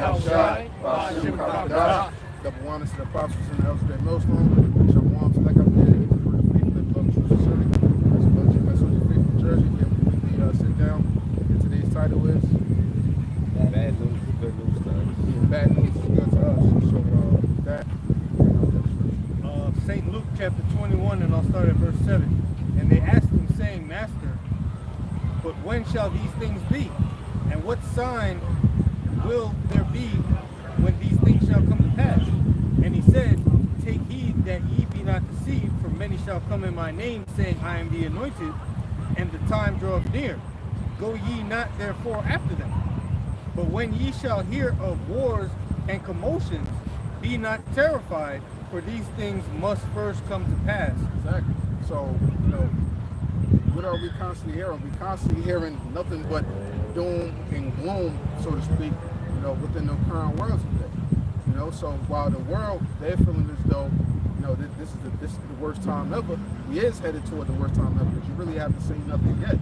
Yahushua, Ba'ashem Kabbalah. Double honors to the apostles and the elders of the millstone. Shalom to like I did. For the faith of the true sincerity. As well as you mess with your faith from Jersey. Here we sit down. And today's title is Bad news is good news to us. Yeah, bad news is good to us. So that. St. Luke chapter 21, and I'll start at verse 7. And they asked him, saying, Master, but when shall these things be? And what sign will there be when these things shall come to pass? And he said, Take heed that ye be not deceived, for many shall come in my name, saying, I am the anointed, and the time draweth near. Go ye not therefore after them. But when ye shall hear of wars and commotions, be not terrified, for these things must first come to pass. Exactly. So, what are we constantly hearing? We're constantly hearing nothing but doom and gloom, so to speak, within the current world today. So while the world, they're feeling as though, this is the worst time ever, we is headed toward the worst time ever, because you really haven't seen nothing yet.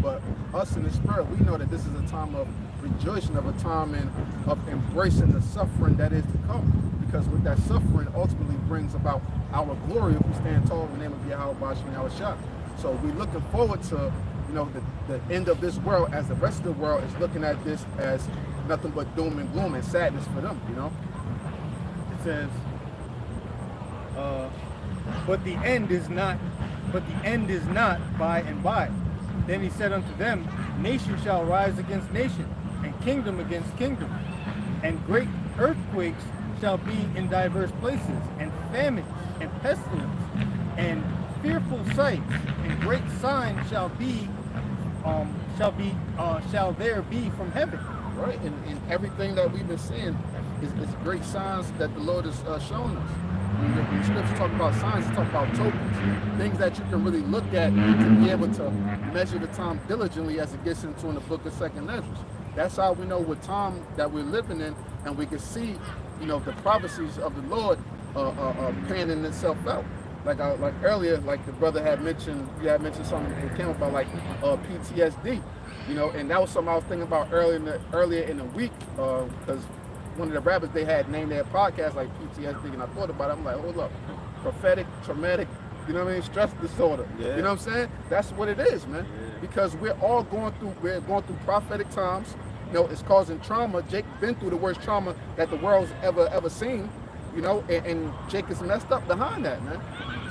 But us in the spirit, we know that this is a time of rejoicing, of a time of embracing the suffering that is to come. Because with that suffering ultimately brings about our glory if we stand tall in the name of Yahweh Ba'ashem Yahushua. So we're looking forward to, the end of this world, as the rest of the world is looking at this as nothing but doom and gloom and sadness for them, It says, but the end is not by and by. Then he said unto them, Nation shall rise against nation, and kingdom against kingdom, and great earthquakes shall be in diverse places, and famine, and pestilence, and fearful sights, and great signs shall there be from heaven. Right, and everything that we've been seeing is great signs that the Lord is showing us. When the scriptures talk about signs, it talk about tokens, things that you can really look at to be able to measure the time diligently as it gets into in the book of Second Ezra. That's how we know what time that we're living in, and we can see, the prophecies of the Lord panning itself out. Like earlier, like the brother had mentioned, something that came about like PTSD, and that was something I was thinking about earlier in the week, because one of the rappers, they had named their podcast like PTSD, and I thought about it. I'm like, hold up, prophetic, traumatic, stress disorder. Yeah. You know what I'm saying? That's what it is, man. Yeah. Because we're going through prophetic times. It's causing trauma. Jake been through the worst trauma that the world's ever seen, and Jake is messed up behind that, man.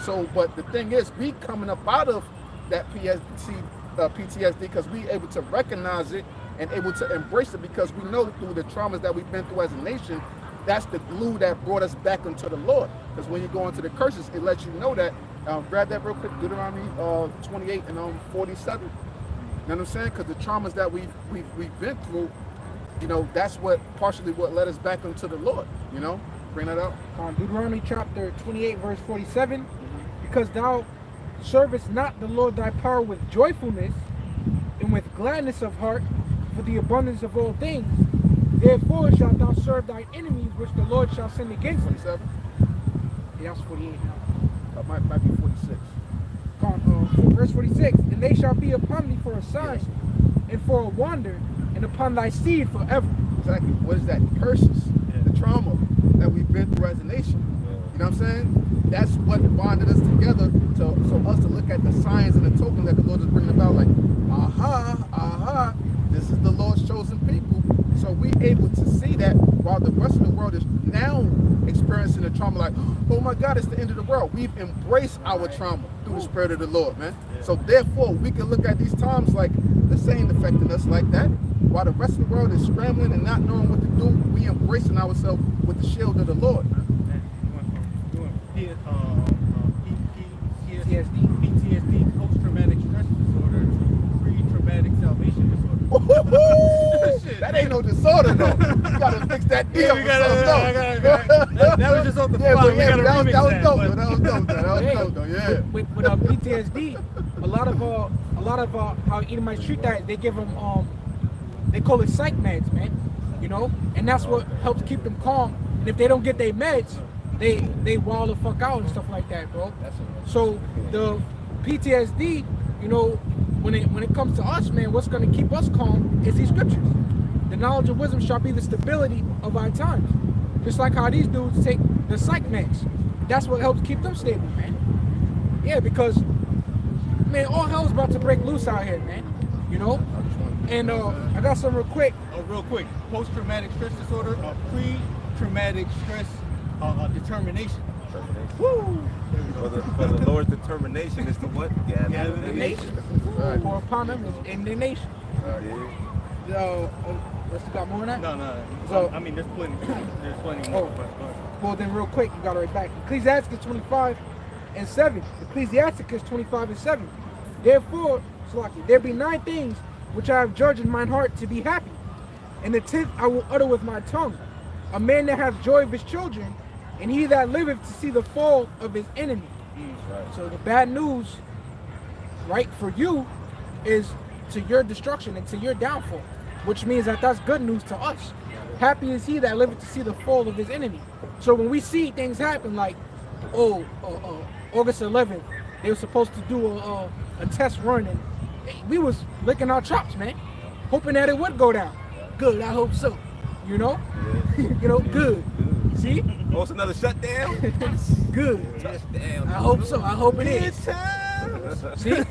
So, but the thing is, we coming up out of that PTSD because we able to recognize it and able to embrace it, because we know through the traumas that we've been through as a nation, that's the glue that brought us back into the Lord. Because when you go into the curses, it lets you know that. Grab that real quick, Deuteronomy 28 and 47. You know what I'm saying? Because the traumas that we've been through, that's partially what led us back into the Lord. Bring that up. Deuteronomy chapter 28, verse 47. Because thou servest not the Lord thy power with joyfulness and with gladness of heart for the abundance of all things, therefore shalt thou serve thine enemies which the Lord shall send against thee. 47? Yeah, that's 48 now. That might be 46. Verse 46, and they shall be upon thee for a sign, and for a wonder, and upon thy seed forever. Exactly. What is that? Curses, the trauma that we've been through as a nation. You know what I'm saying? That's what bonded us together, so us to look at the signs and the token that the Lord is bringing about, like, aha, this is the Lord's chosen people. So we able to see that while the rest of the world is now experiencing the trauma, like, oh my God, it's the end of the world. We've embraced our trauma through the Spirit of the Lord, man. So therefore, we can look at these times like this ain't affecting us like that. While the rest of the world is scrambling and not knowing what to do, we embracing ourselves with the shield of the Lord, man. PTSD, post-traumatic stress disorder, to pre-traumatic salvation disorder. That ain't no disorder, though. You gotta fix that deal. That was just off the fly. That was dope, though. Yeah. With PTSD, a lot of how Edomites treat that, they give them they call it psych meds, man. And that's what helps keep them calm. And if they don't get their meds, they wild the fuck out and stuff like that, bro. So the PTSD, when it comes to us, man, what's gonna keep us calm is these scriptures. the knowledge of wisdom shall be the stability of our times. Just like how these dudes take the psych meds. That's what helps keep them stable, man. Yeah, because, man, all hell's about to break loose out here, man. You know? And I got some real quick. Real quick, post-traumatic stress disorder, pre-traumatic stress determination. Woo! For the Lord's determination is to what? Yeah, The nation. For upon them is indignation. Let's got more than that? No. So- I mean, there's plenty more. But, Well, then real quick, you got it right back. Ecclesiasticus 25:7. Ecclesiasticus 25:7. Therefore, Salaki, there be 9 things which I have judged in mine heart to be happy. And the 10th I will utter with my tongue. A man that hath joy of his children, and he that liveth to see the fall of his enemy. Right. So the bad news, right, for you is to your destruction and to your downfall, which means that that's good news to us. Happy is he that liveth to see the fall of his enemy. So when we see things happen like, August 11th, they were supposed to do a test run, and we was licking our chops, man, hoping that it would go down. Good, I hope so. You know, good. See, Oh, it's another shutdown? good. Touchdown. I hope so. I hope it is. See,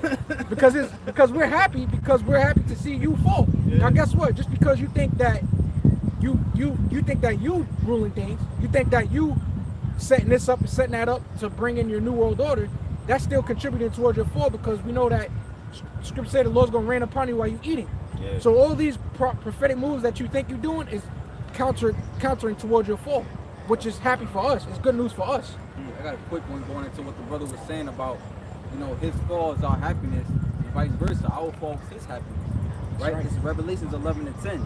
because we're happy to see you fall. Now, guess what? Just because you think that you think that you ruling things, you think that you setting this up and setting that up to bring in your new world order, that's still contributing towards your fall, because we know that Scripture say the Lord's gonna rain upon you while you eating. Yeah. So all these prophetic moves that you think you're doing is countering towards your fall, which is happy for us. It's good news for us. I got a quick one going into what the brother was saying about, his fall is our happiness, and vice versa. Our fall is his happiness. Right? right. It's Revelations 11:10.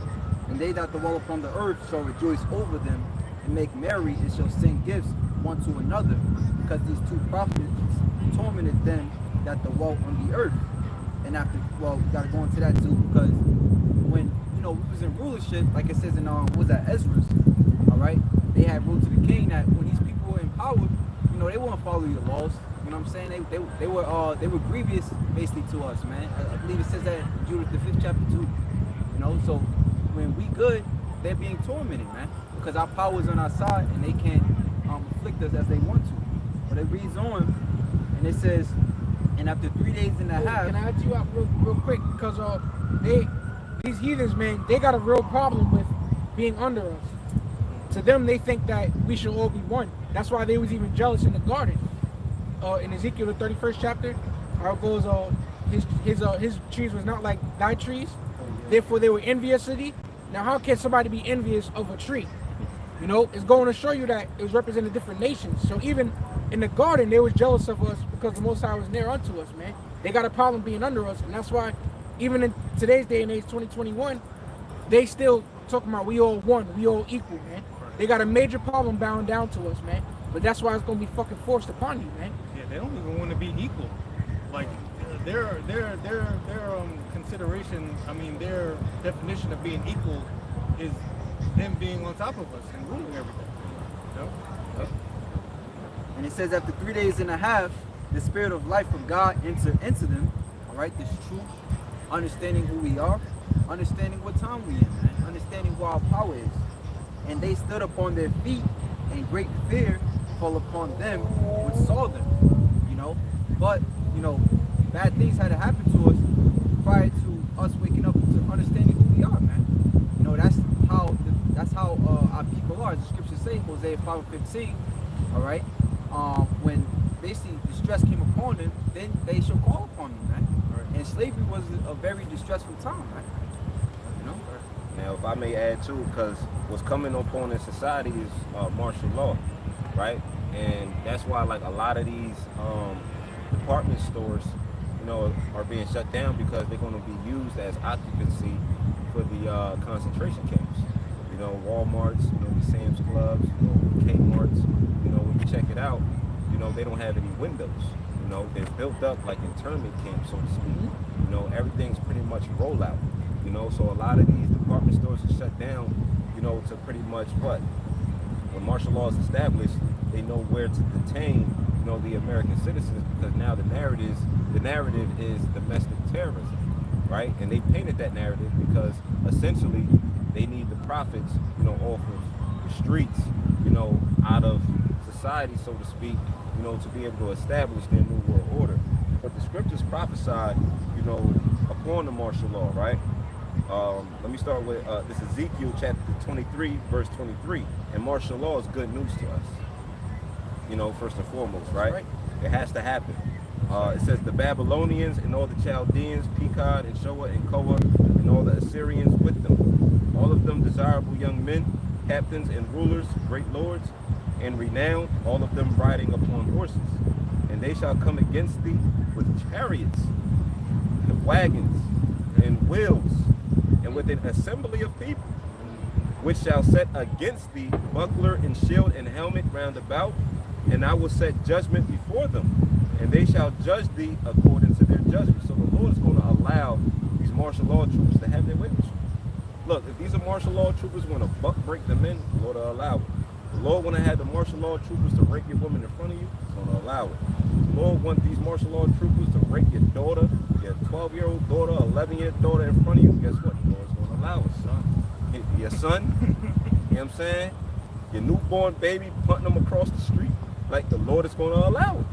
And they that dwell upon the earth shall rejoice over them and make merry, and shall send gifts one to another, because these 2 prophets tormented them that dwell on the earth. And after, we gotta go into that too, because when we was in rulership, like it says in what was that, Ezra's, all right, they had rule to the king that when these people were in power, they wouldn't follow your laws. You know what I'm saying? They were grievous basically to us, man. I believe it says that in Judas the 5th chapter 2. So when we good, they're being tormented, man, because our power is on our side and they can afflict us as they want to. But it reads on, and it says, and after 3 days and a half. Can I add you out real quick? Because these heathens, man, they got a real problem with being under us. To them, they think that we should all be one. That's why they was even jealous in the garden. In Ezekiel the 31st chapter, how it goes, his trees was not like thy trees, therefore they were envious of thee. Now, how can somebody be envious of a tree? It's going to show you that it was representing different nations. So even in the garden, they was jealous of us because the Most High was near unto us, man. They got a problem being under us, and that's why even in today's day and age, 2021, they still talking about we all one, we all equal, man. They got a major problem bound down to us, man. But that's why it's gonna be fucking forced upon you, man. yeah, they don't even want to be equal. Like their consideration, their definition of being equal is them being on top of us and ruling everything. And it says after 3 days and a half, the spirit of life from God entered into them. All right, this truth, understanding who we are, understanding what time we in, man, understanding what our power is. And they stood upon their feet, and great fear fell upon them which saw them. But bad things had to happen to us prior to us waking up to understanding who we are, man. That's how our people are. As the scriptures say, Hosea 5:15. All right. When basically distress came upon them, then they shall call upon them, man. Right. And slavery was a very distressful time, man. Now, if I may add too, because what's coming upon in society is martial law, right? And that's why, like, a lot of these department stores, are being shut down, because they're going to be used as occupancy for the concentration camps. Walmarts, the Sam's Clubs, Kmart's. When you check it out, they don't have any windows. They're built up like internment camps, so to speak. Everything's pretty much rollout. So a lot of these department stores are shut down, to pretty much what? When martial law is established, they know where to detain, the American citizens, because now the narrative is domestic terrorism, right? And they painted that narrative because essentially they need the prophets, off of the streets, out of society, so to speak, to be able to establish their new world order. But the scriptures prophesied, upon the martial law, right? Let me start with this Ezekiel chapter 23, verse 23. And martial law is good news to us, first and foremost, right? It has to happen. It says the Babylonians and all the Chaldeans, Pekod and Shoah and Koa, and all the Assyrians with them, all of them desirable young men, captains and rulers, great lords, and renowned, all of them riding upon horses. And they shall come against thee with chariots, and wagons, and wheels, and with an assembly of people, which shall set against thee buckler and shield and helmet round about, and I will set judgment before them, and they shall judge thee according to their judgment. So the Lord is going to allow these martial law troopers to have their way with you. Look, if these are martial law troopers want to buck break them in, the Lord will allow it. The Lord want to have the martial law troopers to rape your woman in front of you, He's going to allow it. The Lord want these martial law troopers to rape your daughter, your 12-year-old daughter, 11-year-old daughter in front of you. Guess what? The Lord's going to allow it, son. Your son, you know what I'm saying? Your newborn baby, punting them across the street. Like, the Lord is going to allow it.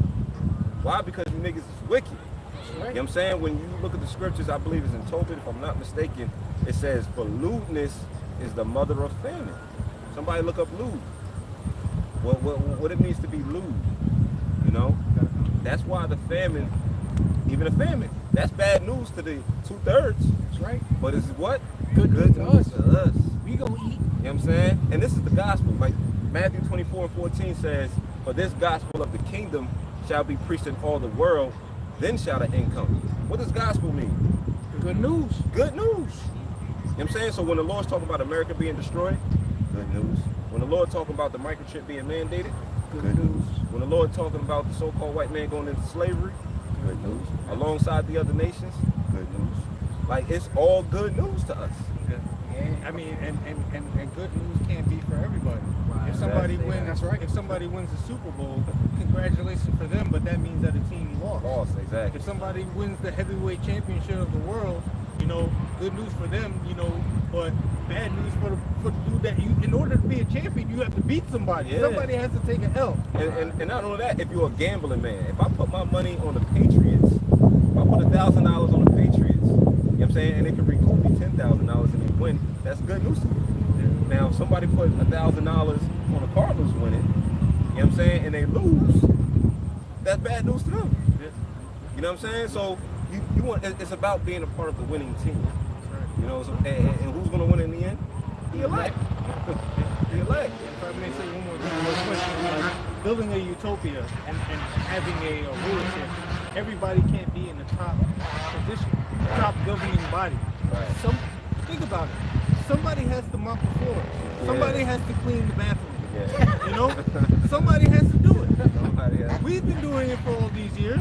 Why? Because you niggas is wicked. You know what I'm saying? When you look at the scriptures, I believe it's in Tobit, if I'm not mistaken, it says, for lewdness is the mother of famine. Somebody look up lewd. What it means to be lewd, That's why the famine, even a famine, that's bad news to the 2/3. That's right. But it's what? Good news to us. We gonna eat. You know what I'm saying? And this is the gospel. Like Matthew 24:14 says, for this gospel of the kingdom shall be preached in all the world, then shall the end come. What does gospel mean? Good news. Good news. You know what I'm saying? So when the Lord's talking about America being destroyed, good news. When the Lord talking about the microchip being mandated, good news. When the Lord talking about the so-called white man going into slavery, good news. Alongside the other nations, good news. Like, it's all good news to us. I mean, and good news can't be for everybody. If somebody wins, if somebody wins the Super Bowl, congratulations for them, but that means that a team lost. Exactly. If somebody wins the heavyweight championship of the world, good news for them, but bad news for the dude that in order to be a champion, you have to beat somebody. Yeah. Somebody has to take an L. And not only that, if you're a gambling man, if I put my money on the Patriots, if I put $1,000 on the Patriots, you know what I'm saying, and they can recoup me $10,000 and they win, that's good news to me. Now, if somebody put $1,000 on the Cardinals winning, you know what I'm saying, and they lose, that's bad news to them. You know what I'm saying? So you want, it's about being a part of the winning team. And who's going to win in the end? The elect. The elect. If I may say one more thing, real quick, building a utopia and having a rulership, everybody can't be in the top position, top governing body. Right. Think about it. Somebody has to mop the floor. Somebody has to clean the bathroom. Somebody has to do it. We've been doing it for all these years.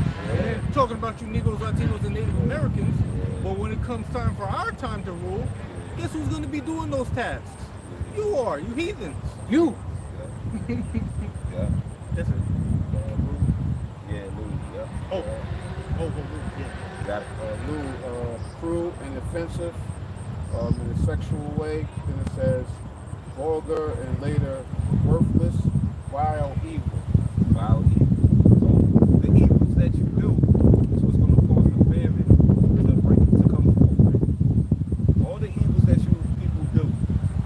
Talking about you Negroes, Latinos, and Native Americans. But when it comes time for our time to rule, guess who's going to be doing those tasks? You are, you heathens. You. Yeah. That's it. Lewd, yeah. Yeah. Got it. Lewd, cruel and offensive in a sexual way. Then it says vulgar and later worthless, vile, evil. Vile, evil. So the evils that you do is what's going to cause the famine to come forth. All the evils that you people do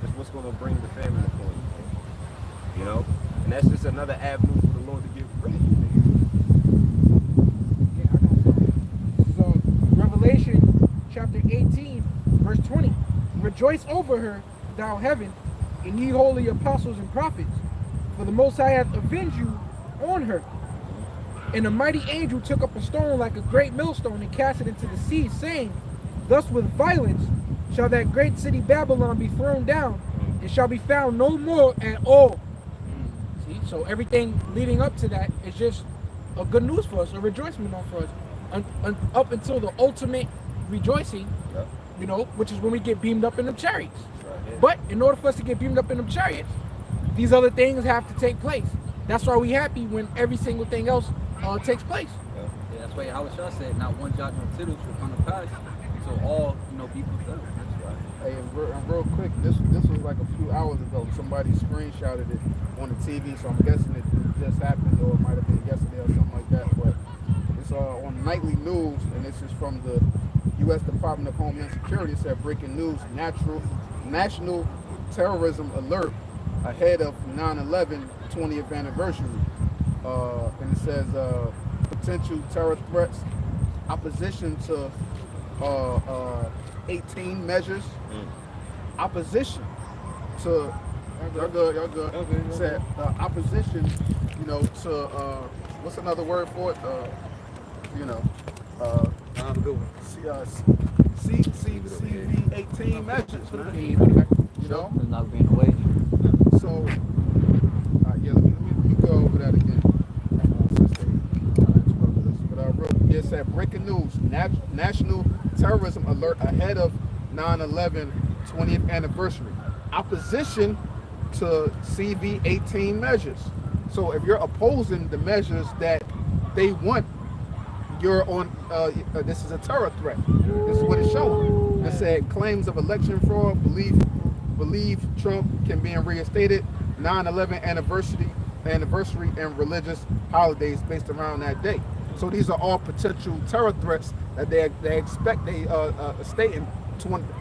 is what's going to bring the famine upon you. And that's just another avenue for the Lord to get rid of you. Yeah, I got that. This is Revelation chapter 18, verse 20. Rejoice over her, thou heaven, and ye holy apostles and prophets, for the Most High hath avenged you on her. And a mighty angel took up a stone like a great millstone and cast it into the sea, saying, thus with violence shall that great city Babylon be thrown down, and shall be found no more at all. See, so everything leading up to that is just a good news for us, a rejoicement for us, up until the ultimate rejoicing, which is when we get beamed up in the chariots. But in order for us to get beamed up in them chariots, these other things have to take place. That's why we happy when every single thing else takes place. Yeah, that's why Yahweh said, not one jot nor tittle shall come to pass until all, people settle. That's right. Hey, and real quick, this was like a few hours ago. Somebody screenshotted it on the TV, so I'm guessing it just happened, or it might have been yesterday or something like that. But it's on nightly news, and this is from the U.S. Department of Homeland Security. It said breaking news: national terrorism alert ahead of 9/11 20th anniversary. And it says potential terror threats, opposition to 18 measures, opposition to y'all good. Said opposition, to what's another word for it? CV 18 measures, man. It's not being away. So, yeah, let me go over that again. It said breaking news: national terrorism alert ahead of 9/11 20th anniversary. Opposition to CV 18 measures. So if you're opposing the measures that they want, you're on. This is a terror threat. This is what it's showing. It said claims of election fraud. Believe Trump can be reinstated. 9/11 anniversary and religious holidays based around that day. So these are all potential terror threats that they expect. They stating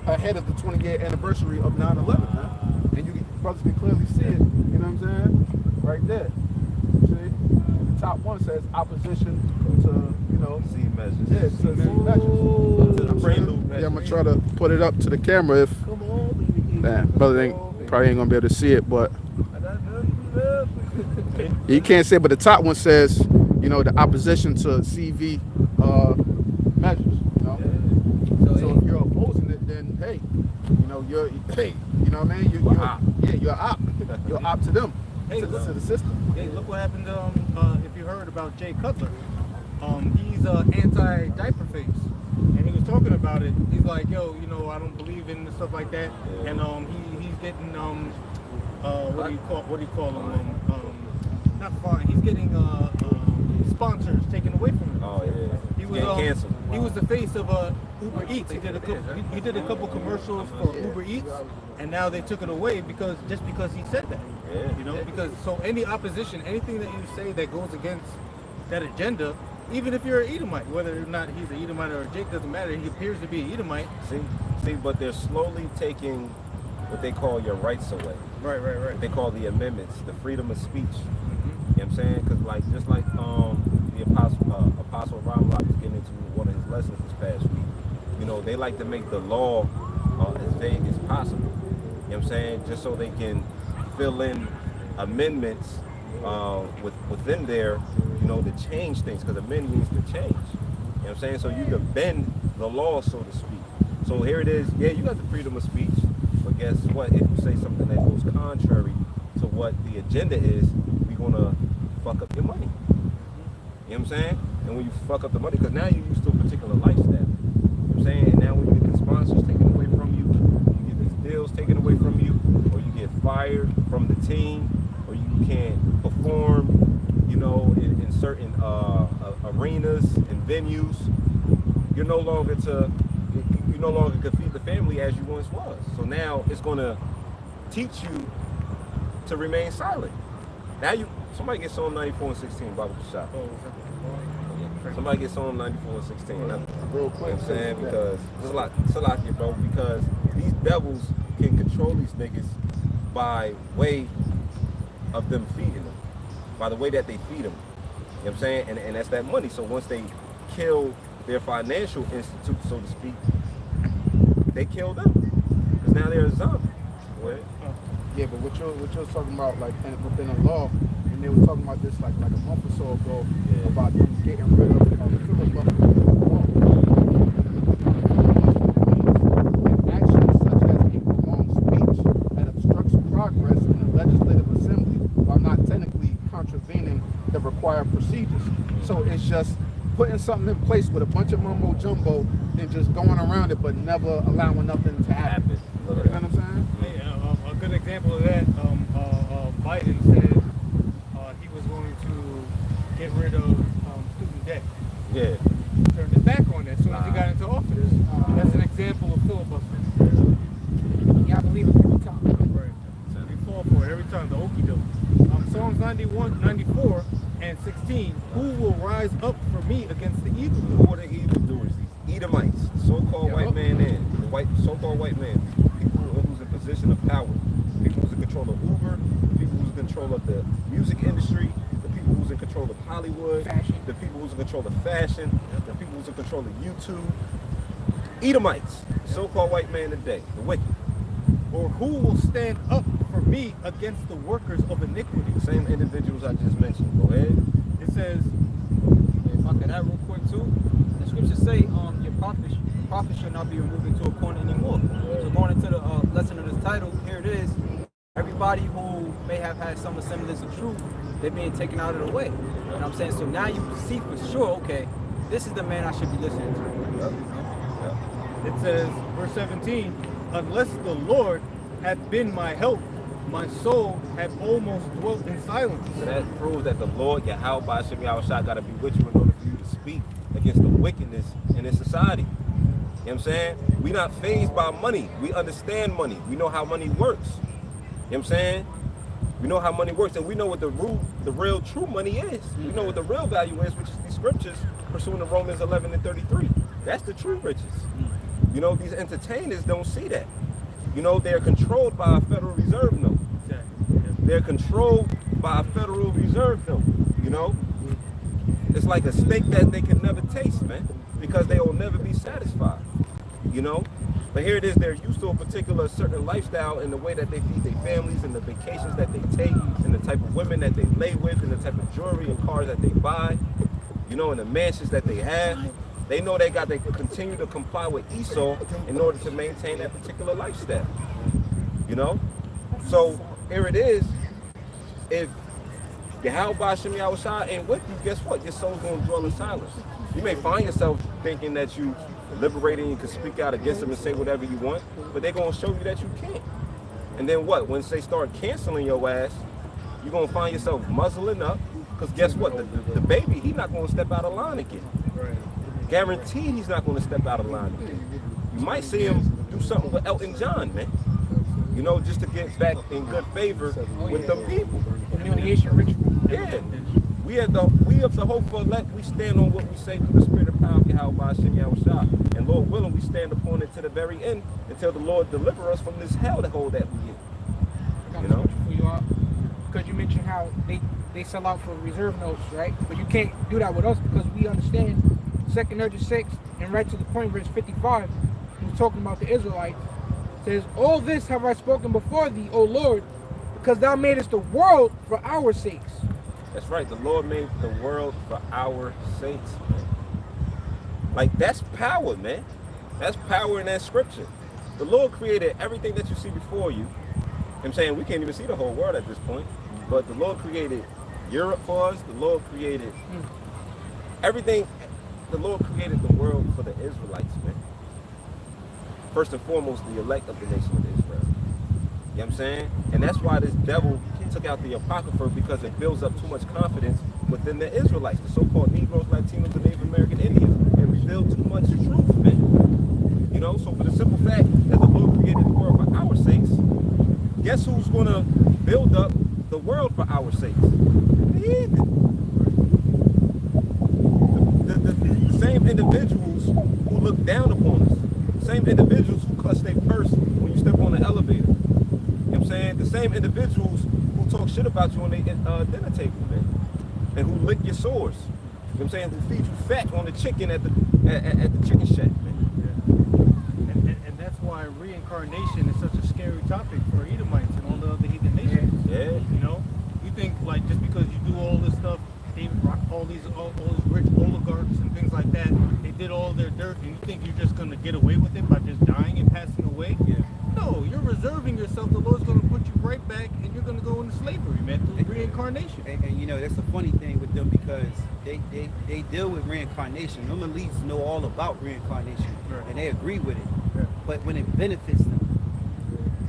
ahead of the 20-year anniversary of 9/11, man. And you brothers can clearly see it. You know what I'm saying? Right there. See? And the top one says opposition to C measures. yeah, to C measures. To the prelude measures. Yeah, I'm gonna try to put it up to the camera if. Damn, brother probably ain't gonna be able to see it, but you can't see it. But the top one says, the opposition to CV measures. So if you're opposing it, then hey, you're you know what I mean? You're op. You're op to them, to the system. Hey, look what happened. If you heard about Jay Cutler, he's anti-diaper face, and he was talking about it. He's like, yo, I don't believe in stuff like that, and he's getting what do you call them? Not fine. He's getting sponsors taken away from him. Oh yeah. He was canceled. He was the face of Uber Eats. He did a couple commercials for Uber Eats, and now they took it away because he said that. Yeah. Because so any opposition, anything that you say that goes against that agenda, even if you're an Edomite, whether or not he's an Edomite or a Jake, doesn't matter. He appears to be an Edomite. See, but they're slowly taking what they call your rights away. Right. They call the amendments, the freedom of speech. You know what I'm saying? Because just like the Apostle Ramlock was getting into one of his lessons this past week, they like to make the law as vague as possible. You know what I'm saying? Just so they can fill in amendments within there, to change things, because amend means to change. You know what I'm saying? So you can bend the law, so to speak. So here it is. Yeah, you got the freedom of speech, but guess what? If you say something that goes contrary to what the agenda is, we're gonna fuck up your money. You know what I'm saying? And when you fuck up the money, because now you're used to a particular lifestyle. You know what I'm saying? And now when you get the sponsors taken away from you, you get these deals taken away from you, or you get fired from the team, or you can't perform, in certain arenas and venues, you no longer can feed the family as you once was. So now it's gonna teach you to remain silent. Now somebody gets Psalm 94:16, Bible shop. Somebody gets Psalm 94:16. Real quick, You know what I'm saying? Because it's a lot here, bro. Because these devils can control these niggas by way of them feeding them, by the way that they feed them. You know what I'm saying? And that's that money. So once they kill their financial institute, so to speak, they kill them. Because now they're a zombie. Yeah, but what you're talking about, like within the law, and they were talking about this like a month or so ago, about them getting rid of the filibuster. Actions such as a prolonged speech that obstructs progress in the legislative assembly while not technically contravening the required procedures. So it's just putting something in place with a bunch of mumbo jumbo and just going around it, but never allowing nothing to happen. You know what I'm saying? A good example of that, Biden said he was going to get rid of student debt. Yeah. Turned his back on that as soon as he got into office. That's an example of filibustering. 91, 94, and 16, who will rise up for me against the evil? Who are the evildoers? These Edomites, so-called white man the so-called white man, people who's in position of power, people who's in control of Uber, people who's in control of the music industry, the people who's in control of Hollywood, Fashion. the people who's in control of fashion, the people who's in control of YouTube. Edomites, so-called white man today, the wicked. Or who will stand up for me against the workers of iniquity? The same individuals I just mentioned. Go ahead. It says, If I could add real quick too, the scriptures say your prophet shall not be removed into a corner anymore. So going into the lesson of this title, here it is. Everybody who may have had some semblance of truth, they're being taken out of the way. You know what I'm saying? So now you see for sure, okay, this is the man I should be listening to. it says, verse 17, unless the Lord hath been my help, my soul had almost dwelt in silence. So that proves that the Lord, Yahweh Hashem Yahushua, got to be with you in order for you to speak against the wickedness in this society. You know what I'm saying? We not fazed by money. We understand money. We know how money works. You know what I'm saying? We know how money works, and we know what the real true money is. We know what the real value is, which is these scriptures pursuing the Romans 11 and 33. That's the true riches. You know, these entertainers don't see that. You know, they're controlled by a Federal Reserve note. They're controlled by a Federal Reserve note, you know? It's like a steak that they can never taste, man, because they will never be satisfied, you know? But here it is, they're used to a particular certain lifestyle in the way that they feed their families and the vacations that they take and the type of women that they lay with and the type of jewelry and cars that they buy, you know, and the mansions that they have. They know they got to continue to comply with Esau in order to maintain that particular lifestyle, you know? So here it is, if Yahweh Hashem Yahushua ain't with you, guess what? Your soul's going to dwell in silence. You may find yourself thinking that you liberated and you can speak out against them and say whatever you want, but they're going to show you that you can't. And then what? Once they start canceling your ass, you're going to find yourself muzzling up, because guess what? The baby, he's not going to step out of line again. Guaranteed he's not going to step out of line again. You might see him do something with Elton John, man. You know, just to get back in good favor with them people. Humiliation ritual. Yeah. We have to hope for elect. We stand on what we say through the spirit of power of Yahweh Hashem Yahushua. And Lord willing, we stand upon it to the very end until the Lord deliver us from this hell that hole that we in. You know? Because you mentioned how they sell out for reserve notes, right? But you can't do that with us because we understand 2nd Ezra 6 and right to the point, verse 55, he's talking about the Israelites. Says, all this have I spoken before thee, O Lord, because thou madest the world for our sakes. That's right. The Lord made the world for our sakes, man. Like, that's power, man. That's power in that scripture. The Lord created everything that you see before you. I'm saying we can't even see the whole world at this point. But the Lord created Europe for us. The Lord created everything. The Lord created the world for the Israelites, man. First and foremost, the elect of the nation of Israel. You know what I'm saying? And that's why this devil took out the Apocrypha, because it builds up too much confidence within the Israelites, the so-called Negroes, Latinos, and Native American Indians. It revealed too much truth, man. You know, so for the simple fact that the Lord created the world for our sakes, guess who's going to build up the world for our sakes? The heathen. The same individuals who look down upon us. Same individuals who clutch their purse when you step on the elevator. You know what I'm saying? The same individuals who talk shit about you on their dinner table, man. And who lick your sores. You know what I'm saying? Who feed you fat on the chicken at the chicken shack, man. And that's why reincarnation is such a scary topic for Edomites and all the other heathen nations. Yeah. You know? You think, like, just because you do all this stuff, David Rock, all these rich oligarchs and things like that, they did all their dirt, and you think you're just going to get away with it by just dying and passing away? Yeah. No, you're reserving yourself. The Lord's going to put you right back, and you're going to go into slavery, man, through reincarnation. And you know, that's a funny thing with them, because they deal with reincarnation. Them elites know all about reincarnation, Right. and they agree with it. Right. But when it benefits them.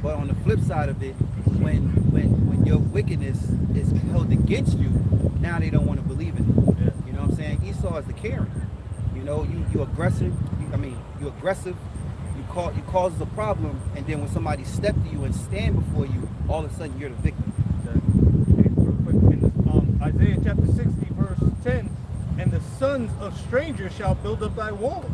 But on the flip side of it, when your wickedness is held against you, now they don't want to believe in it. Yeah. You know what I'm saying? Esau is the Karen. You know, you aggressive. You aggressive. You cause a problem, and then when somebody step to you and stand before you, all of a sudden you're the victim. Hey, real quick, in this Isaiah chapter 60, verse 10, and the sons of strangers shall build up thy walls,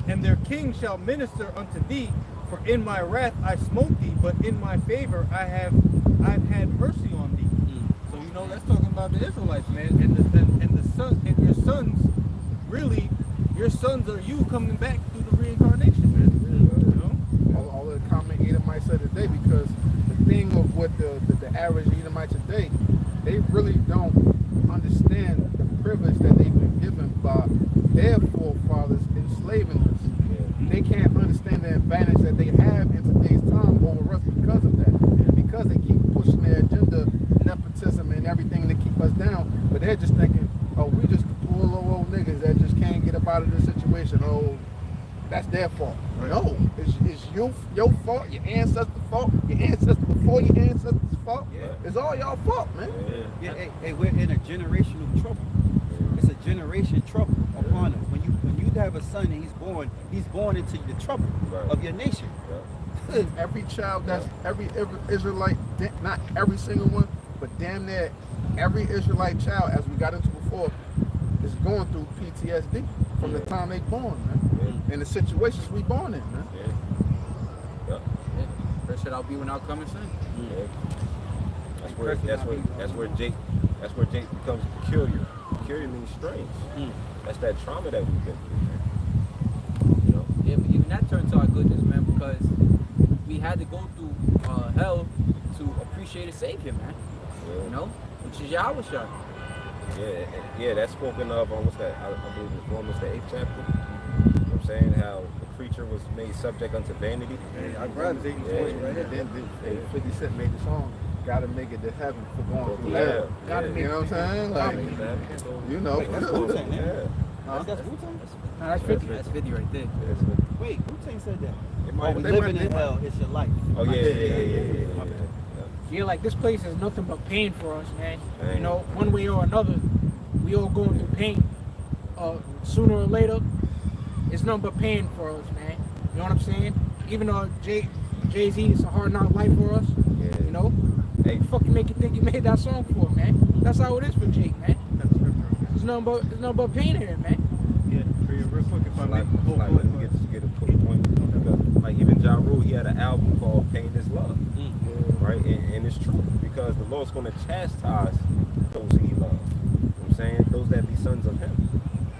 and their king shall minister unto thee. For in my wrath I smote thee, but in my favor I've had mercy on thee. So you know that's talking about the Israelites, man, and your sons, really, your sons are you coming back through the reincarnation, man. You know, all of the common Edomites of today, because the thing of what the average Edomite today, they really don't understand the privilege that they've been given by their forefathers enslaving us. They can't understand the advantage that they have in today's time over us because of that. Because they keep pushing their agenda, nepotism and everything to keep us down. But they're just thinking, oh, we just poor little old niggas that just can't get up out of this situation. Oh, that's their fault. Right. No, it's your fault, your ancestors' fault, your ancestors before your ancestors' fault. Yeah. It's all y'all fault, man. Yeah. Hey, we're in a generational trouble. It's a generation trouble upon us. When you have a son and he's born into the trouble of your nation. Every child, every Israelite, not every single one, but damn near every Israelite child, as we got into before, is going through PTSD from the time they born, man. And the situations we born in, man. First shit I'll be when I'll come and sin. That's where Jake becomes peculiar. Peculiar means strange. That's that trauma that we've been through. You know? Yeah, but even that turns to our goodness, man, because we had to go through hell to appreciate a savior, man. You know, which is Yahweh. Yeah, that's spoken of on what's that? I believe it's Romans the 8th chapter. You know what I'm saying? How the creature was made subject unto vanity. I grabbed it. Then 50 Cent made the song. Gotta make it to heaven for going through hell. Gotta make, you know what I'm saying? Like, you know. Wait, that's Wu-Tang, man. That's Wu-Tang? No, that's 50. That's 50 right there. Wait, Wu-Tang said that. Oh, we living in hell, it's your life. Oh, yeah. Yeah, like this place is nothing but pain for us, man. You know, one way or another, we all going through pain. Sooner or later, it's nothing but pain for us, man. You know what I'm saying? Even though Jay-Z is a hard knock life for us, you know? Hey, what the fuck you make you think you made that song for, man? That's how it is for Jake, man. There's nothing but pain here, man. Yeah, real quick, if I like get a quick point. Like even Ja Rule, he had an album called Pain is Love. Right? And it's true, because the Lord's going to chastise those he loves. You know what I'm saying? Those that be sons of him.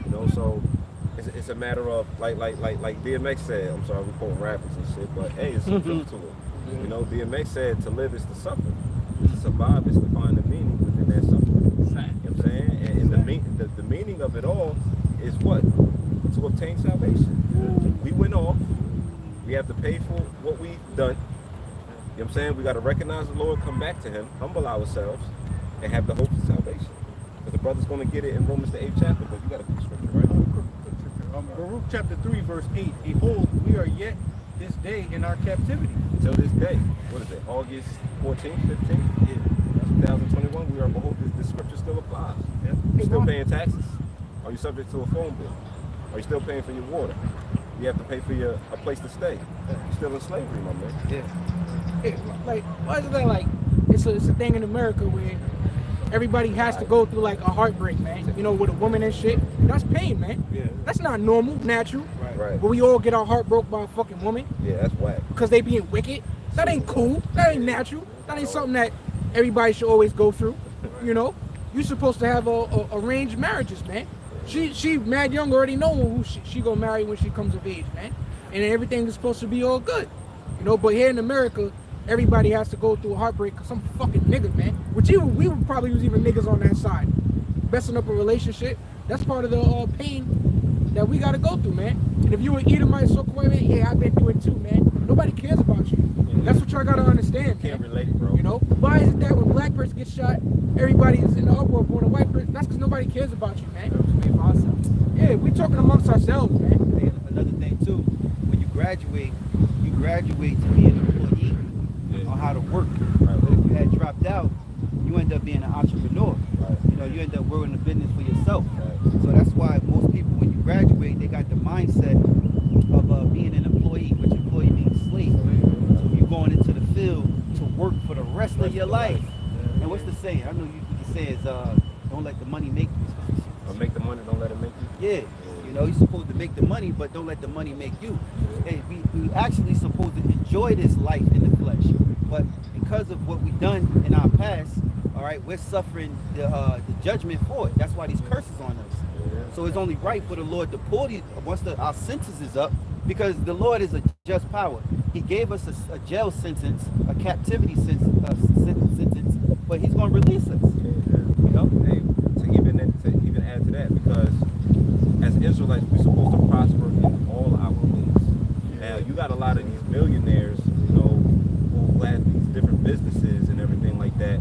You know, so it's a matter of like DMX said, I'm sorry, we quote rappers and shit, but hey, it's some truth to it. You know, DMX said to live is to suffer. To survive is to find the meaning within that suffering. You know what I'm saying? And the meaning of it all is what? To obtain salvation. We went off. We have to pay for what we've done. You know what I'm saying? We got to recognize the Lord, come back to him, humble ourselves, and have the hope of salvation. But the brother's going to get it in Romans the 8th chapter, but you got to put the scripture right. Baruch chapter 3, verse 8. Behold, we are yet this day in our captivity. Till this day. What is it? August 14th, 15th? Yeah. 2021, we are, behold, this scripture still applies. Yeah. You still paying taxes? Are you subject to a phone bill? Are you still paying for your water? You have to pay for a place to stay. You're still in slavery, my man. Yeah. Like, why is that like, it's a thing in America where everybody has to go through like a heartbreak, man. You know, with a woman and shit. That's pain, man. Yeah. That's not normal, natural. Right. But we all get our heart broke by a fucking woman. Yeah, that's whack. Because they being wicked. That ain't cool. That ain't natural. That ain't something that everybody should always go through. You know? You're supposed to have arranged marriages, man. She mad young, already know who she gonna marry when she comes of age, man. And everything is supposed to be all good. You know, but here in America, everybody has to go through a heartbreak because some fucking nigga, man. Which we would probably use even niggas on that side. Messing up a relationship, that's part of the pain that we gotta go through, man. And if you an Edomite, so quiet, man, yeah, I've been through it too, man. Nobody cares about you. That's what y'all gotta understand, Can't man. relate, bro. You know, why is it that when a black person gets shot, everybody is in the uproar, but when a white person, that's because nobody cares about you, man. Yeah, we talking amongst ourselves, man. And another thing too, when you graduate to be an employee on how to work. Right. But if you had dropped out, you end up being an entrepreneur. Right. You know, you end up working the business for yourself. Right. So that's why most people, when you graduate, they got the mindset of being an employee, which employee means slave. So you're going into the field to work for the rest of your life. And what's the saying? I know you can say is don't let the money make you. Or make the money, don't let it make you. Yeah, you know, you're supposed to make the money, but don't let the money make you. Hey, we actually supposed to enjoy this life in the flesh, but because of what we've done in our past, all right, we're suffering the judgment for it. That's why these curses on us. So it's only right for the Lord to pull these once our sentence is up, because the Lord is a just power. He gave us a jail sentence, a captivity sentence, but He's going to release us. You know, Hey, to even add to that, because as Israelites, we're supposed to prosper in all our ways. Now, you got a lot of these millionaires, you know, who have these different businesses and everything like that.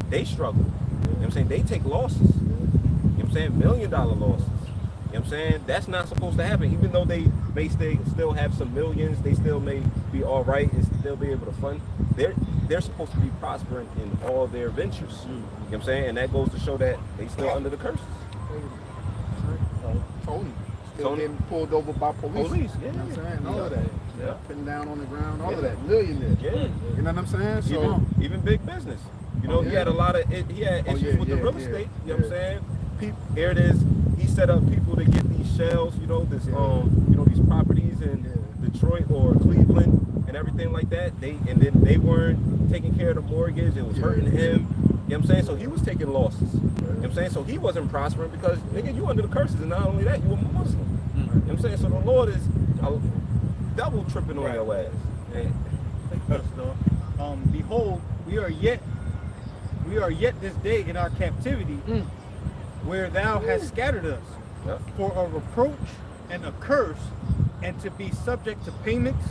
They struggle. You know what I'm saying? They take losses. You know what I'm saying? $1 million losses. You know what I'm saying? That's not supposed to happen. Even though they may still have some millions, they still may be all right and still be able to fund. They're supposed to be prospering in all their ventures. You know what I'm saying? And that goes to show that they still under the curses. Tony still Tony. getting pulled over by police. Police, You know what I'm saying? All Yeah. of that. Yeah. Pinned down on the ground, all of Yeah. that. Millionaire. Yeah. You know what I'm saying? So Even big business. You know, Oh, he yeah. had a lot of he had Oh, issues yeah, with the yeah, real yeah, estate. You know what I'm yeah. saying? Here it is. He set up people to get these shells. You know this. You know these properties in Detroit or Cleveland and everything like that. And then they weren't taking care of the mortgage. It was hurting him. You know what I'm saying? So he was taking losses. You know what I'm saying? So he wasn't prospering because nigga, you under the curses, and not only that, you a Muslim. You know what I'm saying? So the Lord is double tripping on your ass. Man. Yes, though. Behold, we are yet this day in our captivity, where thou hast scattered us Yeah. for a reproach and a curse, and to be subject to payments.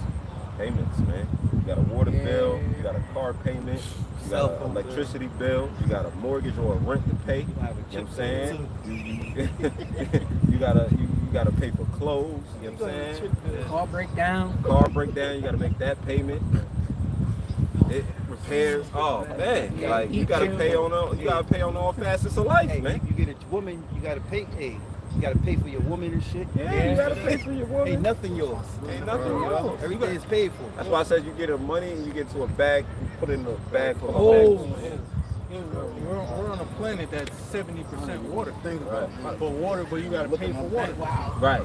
Payments, man. You got a water bill, you got a car payment, you got an electricity bill, you got a mortgage or a rent to pay. You know what I'm saying? You gotta pay for clothes, you know what I'm saying? Car breakdown. Car breakdown, you gotta make that payment. It repairs, oh man, like you gotta pay on all facets of life, hey, man. you get a woman, you gotta pay. Hey, you gotta pay for your woman and shit. Yeah, you gotta pay for your woman. Ain't nothing yours. Ain't nothing yours. Everything is paid for. That's why I said you get her money and you get to a bag, you put it in a bag full of Oh. bags. We're on a planet that's 70% water. Think about it. For water, but you gotta pay for water. Right.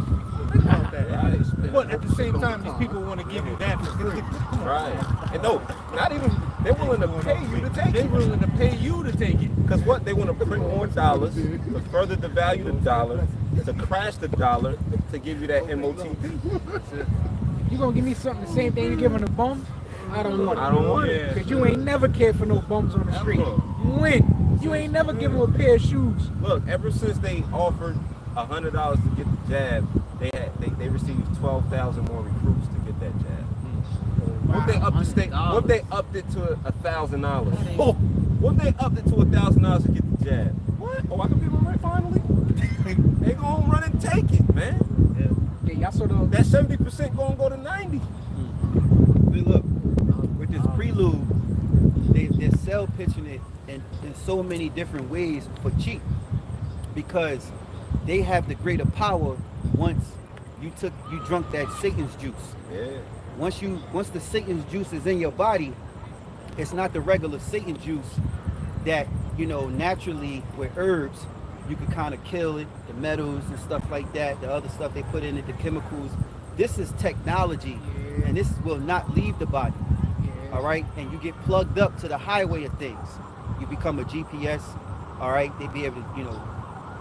Think about that. But at the same time, these people want to give you that for free. Right. And no, not even, they're willing to pay you to take They're it. willing to pay you to take it. Because what? They want to print more dollars to further devalue the dollar, to crash the dollar, to give you that MOTP. You gonna give me something the same thing you giving a bum? I don't want it. I don't want it. Cause you ain't never cared for no bums on the street. When? You ain't never given them a pair of shoes. Look, ever since they offered $100 to get the jab, they received 12,000 more recruits to get that jab. What if they upped the state? What if they upped it to $1,000? Oh, what if they upped it to $1,000 to get the jab? What? Oh, I can be right finally. They gonna run and take it, man. Yeah, y'all sort of. That 70% gonna go to 90. But look, with this prelude, they're sell pitching it in so many different ways for cheap, because they have the greater power once you drunk that Satan's juice. Yeah. Once the Satan's juice is in your body, it's not the regular Satan juice that, you know, naturally with herbs you can kind of kill it, the metals and stuff like that, the other stuff they put in it, the chemicals. This is technology, and this will not leave the body. All right, and you get plugged up to the highway of things. You become a GPS. All right, they be able to, you know,